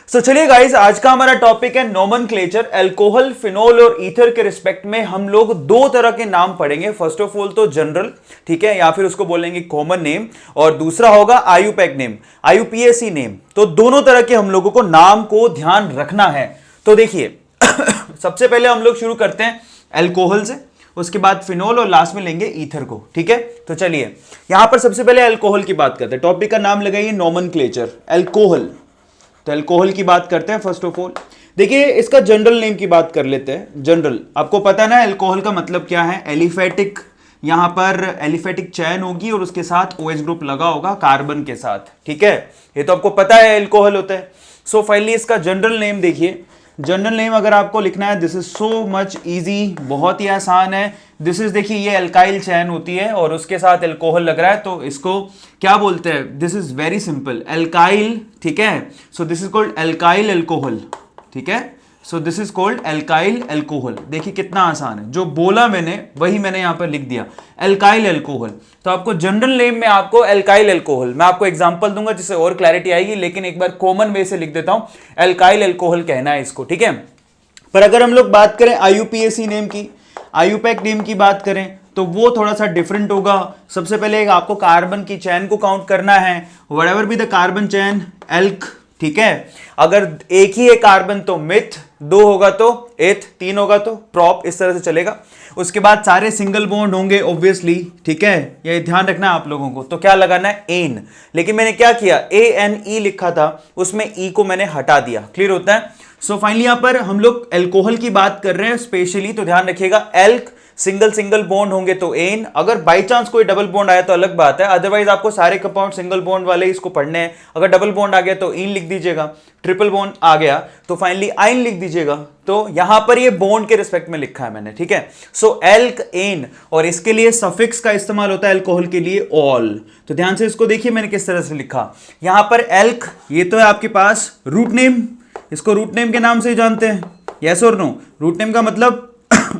सो चलिए गाइस, आज का हमारा टॉपिक है नोमेनक्लेचर। अल्कोहल, फिनोल और ईथर के रिस्पेक्ट में हम लोग दो तरह के नाम पढ़ेंगे। फर्स्ट ऑफ ऑल तो जनरल, ठीक है, या फिर उसको बोलेंगे कॉमन नेम, और दूसरा होगा आयुपैक नेम, आईयूपीएसी नेम। तो दोनों तरह के हम लोगों को नाम को ध्यान रखना है। तो देखिए सबसे पहले हम लोग शुरू करते हैं अल्कोहल से, उसके बाद फिनोल और लास्ट में लेंगे ईथर को, ठीक है। तो चलिए यहां पर सबसे पहले अल्कोहल की बात करते हैं। टॉपिक का नाम लगाइए नोमेनक्लेचर, अल्कोहल। तो अल्कोहल की बात करते हैं। फर्स्ट ऑफ ऑल देखिए इसका जनरल नेम की बात कर लेते हैं। जनरल, आपको पता है ना अल्कोहल का मतलब क्या है? एलिफेटिक, यहां पर एलिफेटिक चैन होगी और उसके साथ OH ग्रुप लगा होगा कार्बन के साथ, ठीक है। ये तो आपको पता है अल्कोहल होता है। सो फाइनली इसका जनरल नेम देखिए। जनरल नेम अगर आपको लिखना है, this is so much easy, बहुत ही आसान है। दिस इज, देखिए ये अल्काइल चैन होती है और उसके साथ अल्कोहल लग रहा है, तो इसको क्या बोलते हैं? This is very simple, alkyl, ठीक है। So this is called alkyl alcohol, ठीक है। So this is called alkyl alcohol. देखिए कितना आसान है, जो बोला मैंने वही मैंने यहां पर लिख दिया, अल्काइल अल्कोहल। तो आपको जनरल नेम में आपको अल्काइल अल्कोहल, मैं आपको एग्जांपल दूंगा जिससे और क्लैरिटी आएगी, लेकिन एक बार कॉमन वे से लिख देता हूं, अल्काइल अल्कोहल कहना है इसको, ठीक है। पर अगर हम लोग बात करें आईयूपीएसी नेम की, आयुपैक नेम की बात करें, तो वो थोड़ा सा डिफरेंट होगा। सबसे पहले आपको कार्बन की चैन को काउंट करना है, whatever be the carbon chain, elk, ठीक है। अगर एक ही है कार्बन तो मिथ, दो होगा तो एथ, तीन होगा तो प्रॉप, इस तरह से चलेगा। उसके बाद सारे सिंगल बॉन्ड होंगे ऑब्वियसली, ठीक है, ये ध्यान रखना है आप लोगों को। तो क्या लगाना है? एन। लेकिन मैंने क्या किया, ANE लिखा था, उसमें ई को मैंने हटा दिया। क्लियर होता है? सो फाइनली यहां पर हम लोग अल्कोहल की बात कर रहे हैं स्पेशली, तो ध्यान रखिएगा एल्क, सिंगल सिंगल बॉन्ड होंगे तो एन। अगर बाई चांस कोई डबल बॉन्ड आया तो अलग बात है, अदरवाइज आपको सारे कंपाउंड सिंगल बॉन्ड वाले इसको पढ़ने हैं। अगर डबल बॉन्ड आ गया तो इन लिख दीजिएगा, ट्रिपल बॉन्ड आ गया तो फाइनली आइन लिख दीजिएगा। तो यहां पर ये बॉन्ड के रिस्पेक्ट में लिखा है मैंने, ठीक है। सो एल्क, एन, और इसके लिए सफिक्स का इस्तेमाल होता है अल्कोहल के लिए, ऑल। तो ध्यान से इसको देखिए मैंने किस तरह से लिखा। यहां पर एल्क, ये तो है आपके पास रूट नेम, इसको रूट नेम के नाम से ही जानते हैं, यस और नो। रूट नेम का मतलब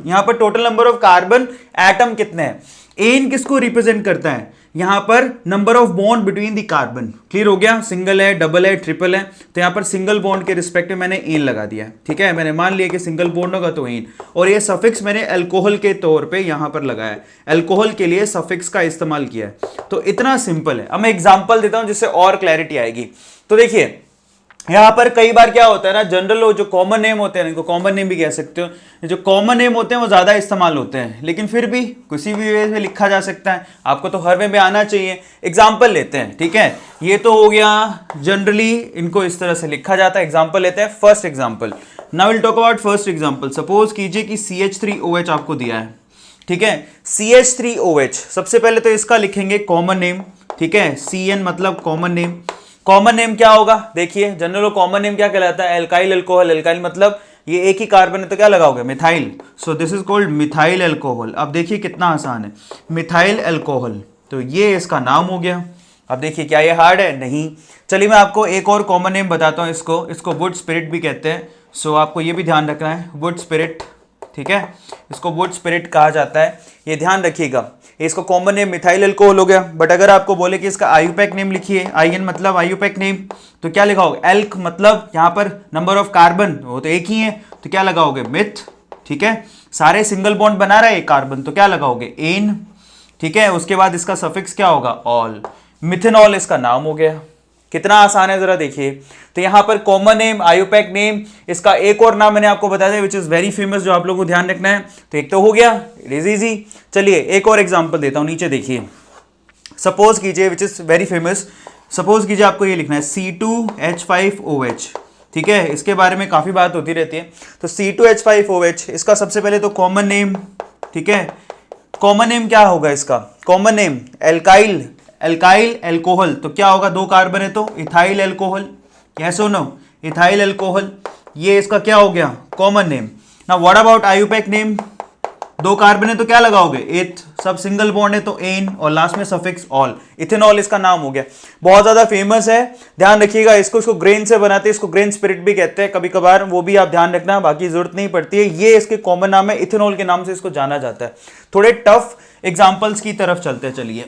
यहां पर total number of carbon atom कितने हैं। एन किसको रिप्रेजेंट करता है? यहां पर number of bond between the carbon. Clear हो गया? सिंगल है, डबल है, ट्रिपल है, तो यहां पर सिंगल बॉन्ड के रिस्पेक्ट में मैंने एन लगा दिया, ठीक है। मैंने मान लिया कि सिंगल बॉन्ड होगा तो एन, और ये सफिक्स मैंने अल्कोहल के तौर पे यहां पर लगाया है, अल्कोहल के लिए सफिक्स का इस्तेमाल किया है। तो इतना सिंपल है। अब मैं एग्जाम्पल देता हूं जिससे और क्लैरिटी आएगी। तो देखिए यहां पर कई बार क्या होता है ना, जनरल जो कॉमन नेम होते हैं, इनको कॉमन नेम भी कह सकते हो, जो कॉमन नेम होते हैं वो ज्यादा इस्तेमाल होते हैं, लेकिन फिर भी किसी भी वे में लिखा जा सकता है। आपको तो हर वे में आना चाहिए। एग्जाम्पल लेते हैं, ठीक है। ये तो हो गया जनरली, इनको इस तरह से लिखा जाता है। एग्जाम्पल लेते हैं। First example, now will talk about first example. Suppose कीजिए कि CH3OH आपको दिया है, ठीक है। CH3OH, सबसे पहले तो इसका लिखेंगे कॉमन नेम, ठीक है। CN मतलब कॉमन नेम। कॉमन नेम क्या होगा? देखिए जनरल कॉमन नेम क्या कहलाता है? Alkyl alcohol. अल्काइल मतलब ये एक ही कार्बन है तो क्या लगाओगे? Methyl. So this is called methyl alcohol. अब देखिए कितना आसान है, मिथाइल अल्कोहल, तो ये इसका नाम हो गया। अब देखिए क्या ये हार्ड है? नहीं। चलिए मैं आपको एक और कॉमन नेम बताता हूँ, इसको वुड स्पिरिट भी कहते हैं। सो आपको ये भी ध्यान रखना है, वुड स्पिरिट, ठीक है। इसको वुड स्पिरिट कहा जाता है, ये ध्यान रखिएगा। इसको कॉमन नेम मिथाइल अल्कोहल हो गया। बट अगर आपको बोले कि इसका आयुपैक नेम लिखिए, IN मतलब आयुपैक नेम, तो क्या लिखाओगे? एल्क मतलब यहाँ पर नंबर ऑफ कार्बन वो तो एक ही है, तो क्या लगाओगे? मिथ, ठीक है। सारे सिंगल बॉन्ड बना रहे कार्बन, तो क्या लगाओगे? एन, ठीक है। उसके बाद इसका सफिक्स क्या होगा? ऑल। मिथेनॉल इसका नाम हो गया। कितना आसान है जरा देखिए। तो यहां पर कॉमन नेम, आयुपैक नेम, इसका एक और नाम मैंने आपको बता दिया विच इज वेरी फेमस, जो आप लोगों को ध्यान रखना है। तो एक तो हो गया, इट इज इजी। चलिए एक और एग्जांपल देता हूं, नीचे देखिए। सपोज कीजिए, which is very famous, suppose कीजिए आपको ये लिखना है C2H5OH, ठीक है। इसके बारे में काफी बात होती रहती है। तो C2H5OH, इसका सबसे पहले तो कॉमन नेम, ठीक है। कॉमन नेम क्या होगा इसका? Common name alkyl, alkyl alcohol, तो क्या होगा? दो कार्बन है तो इथाइल अल्कोहल, यस और नो, इथाइल अल्कोहल। ये इसका क्या हो गया? Common name. Now what about IUPAC name? दो कार्बन है तो क्या लगाओगे? एथ, सब सिंगल बॉन्ड है तो एन और लास्ट में सफिक्स ऑल, इथेनॉल इसका नाम हो गया। बहुत ज्यादा फेमस है, ध्यान रखिएगा। इसको ग्रेन से बनाते हैं, इसको ग्रेन स्पिरिट भी कहते हैं कभी कभार, वो भी आप ध्यान रखना, बाकी जरूरत नहीं पड़ती है। ये इसके कॉमन नाम है, इथेनॉल के नाम से इसको जाना जाता है। थोड़े टफ एग्जाम्पल्स की तरफ चलते हैं, चलिए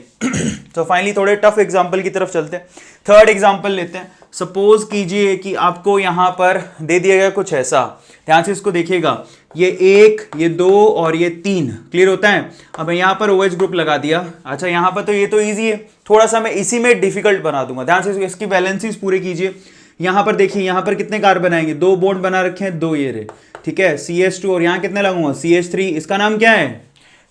तो फाइनली थोड़े टफ एग्जाम्पल की तरफ चलते हैं। थर्ड एग्जाम्पल लेते हैं। सपोज कीजिए कि आपको यहां पर दे दिया गया कुछ ऐसा, ध्यान से इसको देखिएगा, ये 1, ये 2 और ये 3, क्लियर होता है। अब मैं यहां पर OH ग्रुप लगा दिया। अच्छा यहां पर तो ये तो इजी है, थोड़ा सा मैं इसी में डिफिकल्ट बना दूंगा। ध्यान से इसकी वैलेंसीज पूरे कीजिए। यहां पर देखिए, यहां पर कितने कार्बन आएंगे, 2 बॉन्ड बना रखे हैं, 2 ये रहे, ठीक है, CH2 और यहां कितने लगूंगा, CH3। इसका नाम क्या है,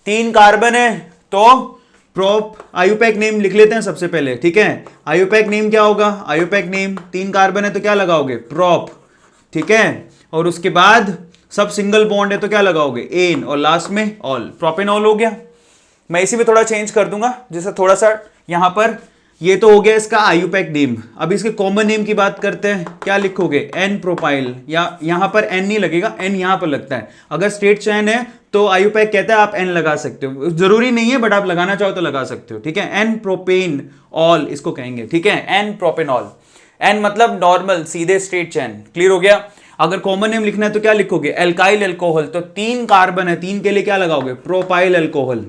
3 कार्बन है तो प्रोप आयुपैक नेम लिख लेते हैं सबसे पहले, ठीक है। आयुपैक नेम क्या होगा, आयुपैक नेम, 3 कार्बन है तो क्या लगाओगे, प्रोप, ठीक है। और उसके बाद सब सिंगल बॉन्ड है तो क्या लगाओगे, एन, और लास्ट में ऑल, प्रोपेनॉल हो गया। मैं इसी में थोड़ा चेंज कर दूंगा, जैसे थोड़ा सा यहां पर, ये तो हो गया इसका आयुपैक नेम। अब इसके कॉमन नेम की बात करते हैं, क्या लिखोगे, एन प्रोपाइल, या यहां पर एन नहीं लगेगा, एन यहां पर लगता है। अगर स्ट्रेट चेन है तो आयुपैक कहता है आप एन लगा सकते हो, जरूरी नहीं है बट आप लगाना चाहो तो लगा सकते हो, ठीक है। एन प्रोपेन ऑल इसको कहेंगे, ठीक है, एन प्रोपेनॉल। एन मतलब नॉर्मल सीधे स्ट्रेट चेन, क्लियर हो गया। अगर कॉमन नेम लिखना है तो क्या लिखोगे, एल्काइल अल्कोहल, तो 3 कार्बन है, 3 के लिए क्या लगाओगे, प्रोपाइल अल्कोहल,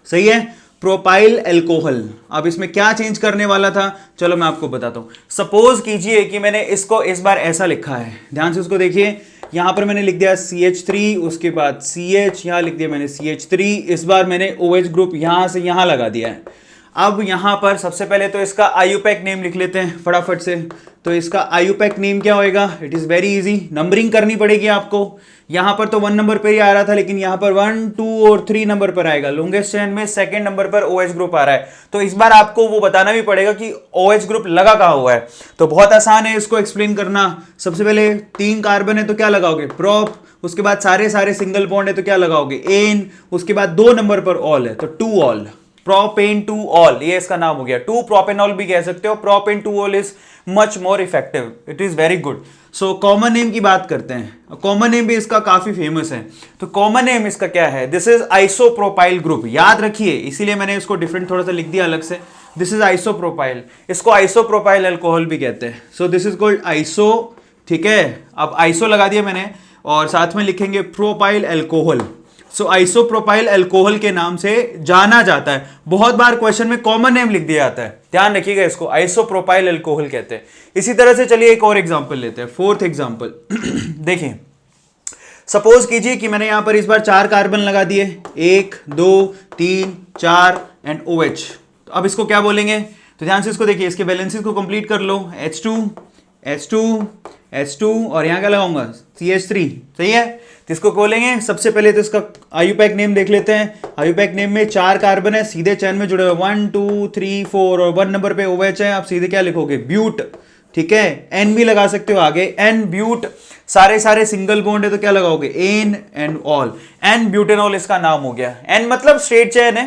सही है, प्रोपाइल अल्कोहल। अब इसमें क्या चेंज करने वाला था, चलो मैं आपको बताता हूं। सपोज कीजिए कि मैंने इसको इस बार ऐसा लिखा है, ध्यान से उसको देखिए, यहां पर मैंने लिख दिया CH3, उसके बाद CH, यहां लिख दिया मैंने CH3, इस बार मैंने OH ग्रुप यहां से यहां लगा दिया है। अब यहां पर सबसे पहले तो इसका आयुपैक नेम लिख लेते हैं फटाफट से। तो इसका आयुपैक नेम क्या होएगा, it is very easy, numbering करनी पड़ेगी आपको। यहां पर तो 1 नंबर पर ही आ रहा था, लेकिन यहां पर 1, 2 और 3 नंबर पर आएगा। लॉन्गेस्ट चेन में 2nd नंबर पर OH ग्रुप आ रहा है, तो इस बार आपको वो बताना भी पड़ेगा कि OH ग्रुप लगा कहां हुआ है। तो बहुत आसान है इसको एक्सप्लेन करना। सबसे पहले 3 कार्बन है तो क्या लगाओगे, प्रोप, उसके बाद सारे सिंगल बॉन्ड है तो क्या लगाओगे, एन, उसके बाद 2 नंबर पर ऑल है तो 2 ऑल, प्रोपेन 2 ऑल, ये इसका नाम हो गया। 2 प्रोपेनॉल भी कह सकते हो, propane 2 all is much more effective, it is very good. So common name की बात करते हैं, कॉमन नेम भी इसका काफी फेमस है। तो कॉमन नेम इसका क्या है, दिस इज आइसोप्रोपाइल ग्रुप, याद रखिए, इसीलिए मैंने इसको डिफरेंट थोड़ा सा लिख दिया अलग से। दिस इज आइसोप्रोपाइल, इसको आइसोप्रोपाइल अल्कोहल भी कहते हैं। So this is called iso, ठीक है। अब आइसो लगा दिया मैंने, और साथ में लिखेंगे प्रोपाइल अल्कोहल। सो आइसोप्रोपाइल अल्कोहल के नाम से जाना जाता है। बहुत बार क्वेश्चन में कॉमन नेम लिख दिया जाता है, ध्यान रखिएगा, इसको आइसोप्रोपाइल अल्कोहल कहते हैं। इसी तरह से चलिए एक और एग्जांपल लेते हैं, 4th एग्जांपल देखिए। सपोज कीजिए कि मैंने यहां पर इस बार 4 कार्बन लगा दिए, 1, 2, 3, 4 एंड OH। तो अब इसको क्या बोलेंगे, तो ध्यान से इसको देखिए, इसके बैलेंसेस को कंप्लीट कर लो, H2, H2, H2 और यहां क्या लगाऊंगा, CH3, सही है। तो इसको बोलेंगे, सबसे पहले तो इसका आयुपैक नेम देख लेते हैं। आयुपैक नेम में 4 कार्बन है, सीधे चैन में जुड़े हुए, 1, 2, 3, 4 और 1 नंबर पे OH है। आप सीधे क्या लिखोगे, ब्यूट, ठीक है। एन भी लगा सकते हो आगे, एन ब्यूट, सारे सिंगल बॉन्ड है तो क्या लगाओगे, ane and ol, ane butanol इसका नाम हो गया। एन मतलब स्ट्रेट चेन है,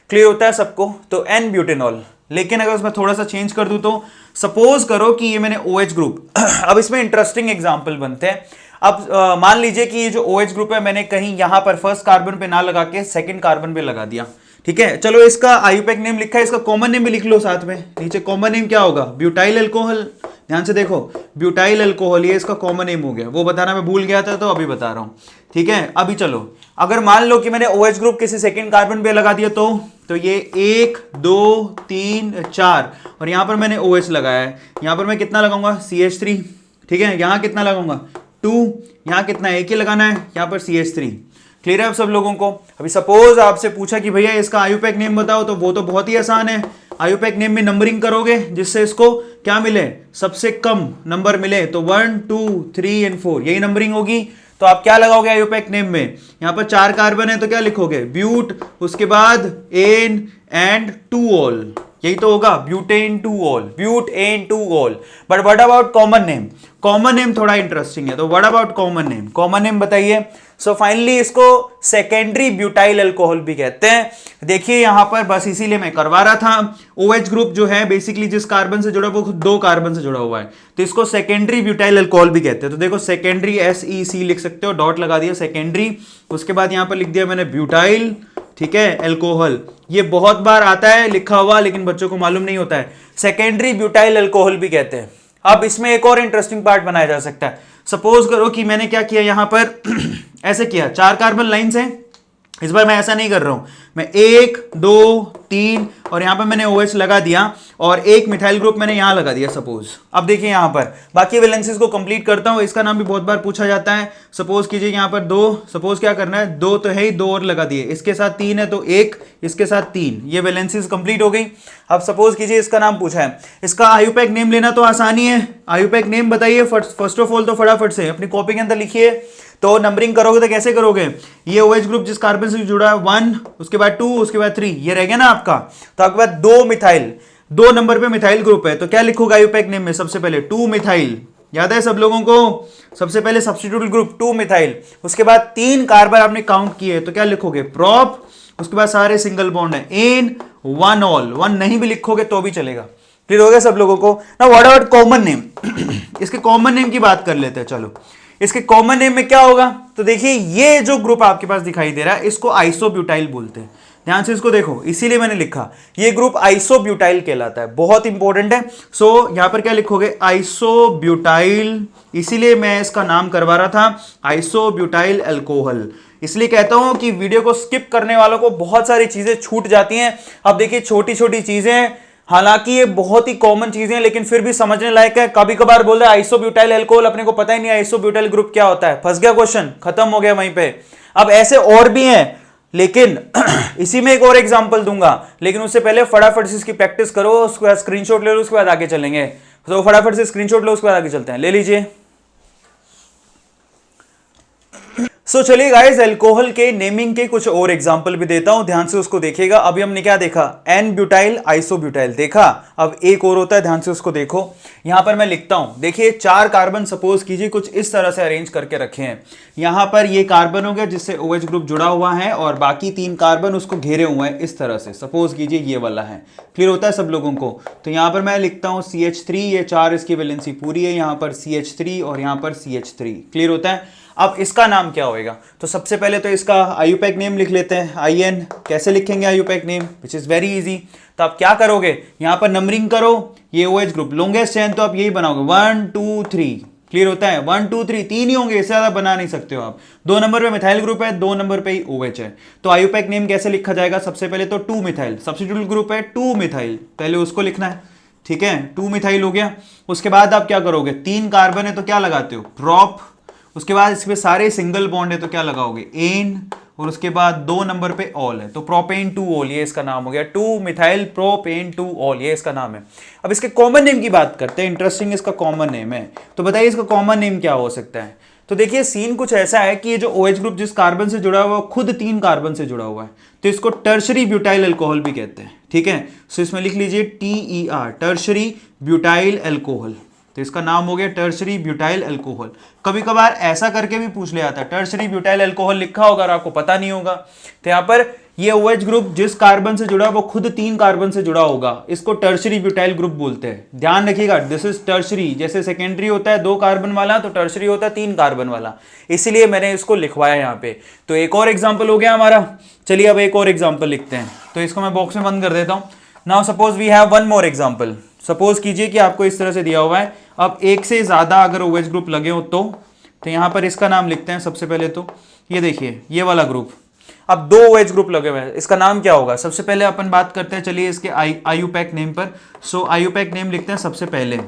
क्लियर होता है सबको, तो एन ब्यूटेनॉल। लेकिन अगर उसमें थोड़ा सा चेंज कर दूं तो सपोज करो कि ये मैंने OH ग्रुप अब इसमें इंटरेस्टिंग एग्जांपल बनते हैं। अब मान लीजिए कि ये जो OH ग्रुप है मैंने कहीं यहां पर 1st कार्बन पे ना लगा के 2nd कार्बन पे लगा दिया, ठीक है। चलो इसका आयुपैक नेम लिखा है, इसका कॉमन नेम भी लिख लो साथ में, नीचे कॉमन नेम क्या होगा, ब्यूटाइल अल्कोहल। ध्यान से देखो, ब्यूटाइल अल्कोहल, ये इसका कॉमन नेम हो गया। वो बताना मैं भूल गया था तो अभी बता रहा हूं, ठीक है। अभी चलो, अगर मान लो कि मैंने OH ग्रुप किसी 2nd कार्बन पे लगा दिया तो ये 1, 2, 3, 4 और यहां पर मैंने OH लगाया है। यहां पर मैं कितना लगाऊंगा, CH3, ठीक है। यहां कितना लगाऊंगा, 2, यहां कितना, 1 ही लगाना है, यहां पर CH3, क्लियर है आप सब लोगों को। अभी सपोज आपसे पूछा कि भैया इसका आयुपैक नेम बताओ, तो वो तो बहुत ही आसान है। आयुपैक नेम में नंबरिंग करोगे जिससे इसको क्या मिले, सबसे कम नंबर मिले, तो 1, 2, 3 एंड 4, यही नंबरिंग होगी। तो आप क्या लगाओगे आयुपैक नेम में, यहां पर 4 कार्बन है तो क्या लिखोगे, ब्यूट, उसके बाद एन एंड 2 ऑल, यही तो होगा, butane 2 ol, butan 2 ol. But what about common name, common name थोड़ा इंटरेस्टिंग है, तो what about common name, common name बताइए। सो फाइनली इसको सेकेंडरी ब्यूटाइल अल्कोहल भी कहते हैं। देखिए यहां पर बस इसीलिए मैं करवा रहा था, OH ग्रुप जो है बेसिकली जिस कार्बन से जुड़ा वो 2 कार्बन से जुड़ा हुआ है, तो इसको सेकेंडरी ब्यूटाइल अल्कोहल भी कहते हैं। तो देखो सेकेंडरी SEC लिख सकते हो, डॉट लगा दिया सेकेंडरी, उसके बाद यहां पर लिख दिया मैंने ब्यूटाइल, ठीक है, अल्कोहल, ये बहुत बार आता है लिखा हुआ लेकिन बच्चों को मालूम नहीं होता है, सेकेंडरी ब्यूटाइल अल्कोहल भी कहते हैं। अब इसमें एक और इंटरेस्टिंग पार्ट बनाया जा सकता है। सपोज करो कि मैंने क्या किया यहां पर ऐसे किया, 4 कार्बन लाइन से, इस बार मैं ऐसा नहीं कर रहा हूं, मैं 1 2 3 और यहां पर मैंने OH लगा दिया और एक मिथाइल ग्रुप मैंने यहां लगा दिया सपोज। अब देखिए यहां पर बाकी वैलेंसीज को कंप्लीट करता हूं, इसका नाम भी बहुत बार पूछा जाता है। सपोज कीजिए यहां पर 2, सपोज क्या करना है, 2 तो है ही, 2 और लगा दिए, इसके साथ 3 है तो 1, इसके साथ 3, ये वैलेंसीज कंप्लीट हो गई। अब सपोज कीजिए इसका नाम पूछा है, इसका आयुपैक नेम लेना तो आसानी है, आयुपैक नेम बताइए फर्स्ट ऑफ ऑल, तो फटाफट से अपनी कॉपी के अंदर लिखिए। तो नंबरिंग करोगे तो कैसे करोगे, ये OH ग्रुप जिस कार्बन से जुड़ा है 1, उसके बाद 2, उसके बाद 3, ये रह गया ना आपका। तो आपके पास 2 मिथाइल, 2 नंबर पे मिथाइल ग्रुप है, तो क्या लिखोगे आयुपैक नेम में, सबसे पहले 2 मिथाइल, याद है सब लोगों को, सबसे पहले सब्स्टिट्यूट ग्रुप 2 मिथाइल, उसके बाद 3 कार्बन आपने काउंट किए तो क्या लिखोगे प्रोप, उसके बाद सारे सिंगल बॉन्ड है, एन 1 ऑल, 1 नहीं भी लिखोगे तो भी चलेगा। क्लियर हो गया सब लोगों को ना। व्हाट अबाउट कॉमन नेम, इसके कॉमन नेम की बात कर लेते हैं। चलो इसके कॉमन नेम में क्या होगा, तो देखिए ये जो ग्रुप आपके पास दिखाई दे रहा है इसको आइसोब्यूटाइल बोलते हैं, ध्यान से इसको देखो, इसीलिए मैंने लिखा ये ग्रुप आइसोब्यूटाइल कहलाता है, बहुत इंपॉर्टेंट है। सो यहां पर क्या लिखोगे आइसोब्यूटाइल, इसीलिए मैं इसका नाम करवा रहा था आइसोब्यूटाइल अल्कोहल। इसलिए कहता हूं कि वीडियो को स्किप करने वालों को बहुत सारी चीजें छूट जाती हैं। अब देखिए छोटी छोटी चीजें, हालांकि ये बहुत ही कॉमन चीजें हैं लेकिन फिर भी समझने लायक है। कभी कभार बोल रहे हैं आइसोब्यूटाइल अल्कोहल, अपने को पता ही नहीं आइसोब्यूटाइल ग्रुप क्या होता है, फंस गया क्वेश्चन, खत्म हो गया वहीं पे। अब ऐसे और भी हैं लेकिन इसी में एक और एग्जांपल दूंगा, लेकिन उससे पहले फटाफट से इसकी प्रैक्टिस करो, उसके बाद स्क्रीनशॉट ले लो, उसके बाद आगे चलेंगे। तो फटाफट से स्क्रीनशॉट लो, उसके बाद आगे चलते हैं, ले लीजिए। सो चलिए गाइस, अल्कोहल के नेमिंग के कुछ और एग्जांपल भी देता हूं, ध्यान से उसको देखिएगा। अभी हमने क्या देखा, एन ब्यूटाइल आइसोब्यूटाइल देखा, अब एक और होता है, ध्यान से उसको देखो। यहां पर मैं लिखता हूं, देखिए 4 कार्बन सपोज कीजिए कुछ इस तरह से अरेंज करके रखे हैं। यहां पर ये कार्बन हो गया जिससे OH ग्रुप जुड़ा हुआ है और बाकी 3 कार्बन उसको घेरे हुए हैं इस तरह से, सपोज कीजिए ये वाला है। क्लियर होता है सब लोगों को। तो यहां पर मैं लिखता हूं CH3, ये 4 इसकी वैलेंसी पूरी है, यहां पर CH3 और यहां पर CH3। क्लियर होता है। अब इसका नाम क्या होएगा, तो सबसे पहले तो इसका आयुपैक नेम लिख लेते हैं, IN। कैसे लिखेंगे IUPAC name, which is very easy. तो आप क्या करोगे, यहां पर नंबरिंग करो, ये OH ग्रुप लॉन्गेस्ट चेन तो आप यही बनाओगे 1 2 3। क्लियर होता है, 1 2 3, 3 ही होंगे, इससे ज्यादा बना नहीं सकते हो आप। 2 नंबर पे मिथाइल ग्रुप है, 2 नंबर पे ही OH है। तो आयुपैक नेम कैसे लिखा जाएगा, सबसे पहले तो 2 मिथाइल, सब्स्टिट्यूट ग्रुप है 2 मिथाइल, पहले उसको लिखना है, ठीक है, 2 मिथाइल हो गया। उसके बाद आप क्या करोगे, 3 कार्बन है तो क्या लगाते हो प्रोप, उसके बाद इसमें सारे सिंगल बॉन्ड है तो क्या लगाओगे एन, और उसके बाद 2 नंबर पे ऑल है तो प्रोपेन 2 ऑल, ये इसका नाम हो गया 2 मिथाइल प्रोपेन 2 ऑल, ये इसका नाम है। अब इसके कॉमन नेम की बात करते हैं, इंटरेस्टिंग इसका कॉमन नेम है, तो बताइए इसका कॉमन नेम क्या हो सकता है। तो देखिए सीन कुछ ऐसा है कि ये जो OH ग्रुप जिस कार्बन से जुड़ा हुआ है खुद 3 कार्बन से जुड़ा हुआ है, तो इसको टर्शरी ब्यूटाइल अल्कोहल भी कहते हैं, ठीक है। सो इसमें लिख लीजिए TER, टर्शरी ब्यूटाइल अल्कोहल, तो इसका नाम हो गया टर्शरी ब्यूटाइल अल्कोहल। कभी कभार ऐसा करके भी पूछ लिया था, टर्शरी ब्यूटाइल अल्कोहल लिखा होगा और आपको पता नहीं होगा, तो यहां पर ये OH ग्रुप जिस कार्बन से जुड़ा वो खुद 3 कार्बन से जुड़ा होगा, इसको टर्शरी ब्यूटाइल ग्रुप बोलते हैं। ध्यान रखिएगा, दिस इज टर्शरी, जैसे सेकेंडरी होता है 2 कार्बन वाला, तो टर्शरी होता है 3 कार्बन वाला, इसीलिए मैंने इसको लिखवाया यहाँ पे। तो एक और एग्जाम्पल हो गया हमारा। चलिए अब एक और एग्जाम्पल लिखते हैं, तो इसको मैं बॉक्स में बंद कर देता हूं। Now suppose we have one more example. Suppose कीजिए कि आपको इस तरह से दिया हुआ है, अब एक से ज्यादा अगर OH ग्रुप लगे हो तो यहां पर इसका नाम लिखते हैं सबसे पहले। तो ये देखिए ये वाला ग्रुप, अब 2 OH ग्रुप लगे हुए हैं, इसका नाम क्या होगा। सबसे पहले अपन बात करते हैं, चलिए इसके आयुपैक नेम पर। सो आयुपैक नेम लिखते हैं सबसे पहले,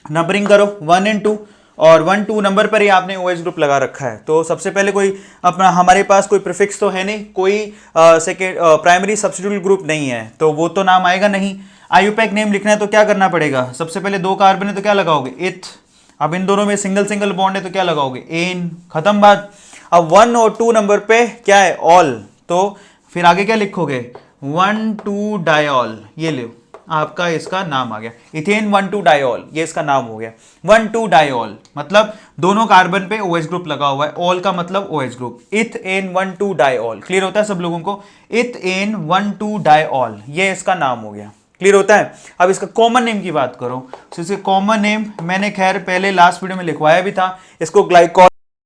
नंबरिंग करो 1 और 2, और 1 2 नंबर पर ही आपने OH ग्रुप लगा रखा है। तो सबसे पहले कोई अपना, हमारे पास कोई प्रीफिक्स तो है नहीं, कोई सेकेंड प्राइमरी सब्स्टिट्यूट ग्रुप नहीं है, तो वो तो नाम आएगा नहीं। आयुपैक नेम लिखना है तो क्या करना पड़ेगा, सबसे पहले 2 कार्बन है तो क्या लगाओगे इथ, अब इन दोनों में सिंगल सिंगल बॉन्ड है तो क्या लगाओगे एन, खत्म बात। अब 1 और 2 नंबर पे क्या है ऑल, तो फिर आगे क्या लिखोगे 1 2 डायऑल, ये लो आपका इसका नाम आ गया इथेन 1 2 डायऑल, ये इसका नाम हो गया 1 2 डायऑल, मतलब दोनों कार्बन पे OH ग्रुप लगा हुआ है, ऑल का मतलब OH ग्रुप, इथेन 1 2 डायऑल। क्लियर होता है सब लोगों को, इथेन 1 2 डायऑल, ये इसका नाम हो गया। क्लियर होता है। अब इसका कॉमन नेम की बात करो, तो इसके कॉमन नेम मैंने खैर पहले लास्ट वीडियो में लिखवाया भी था, इसको ग्लाइकॉल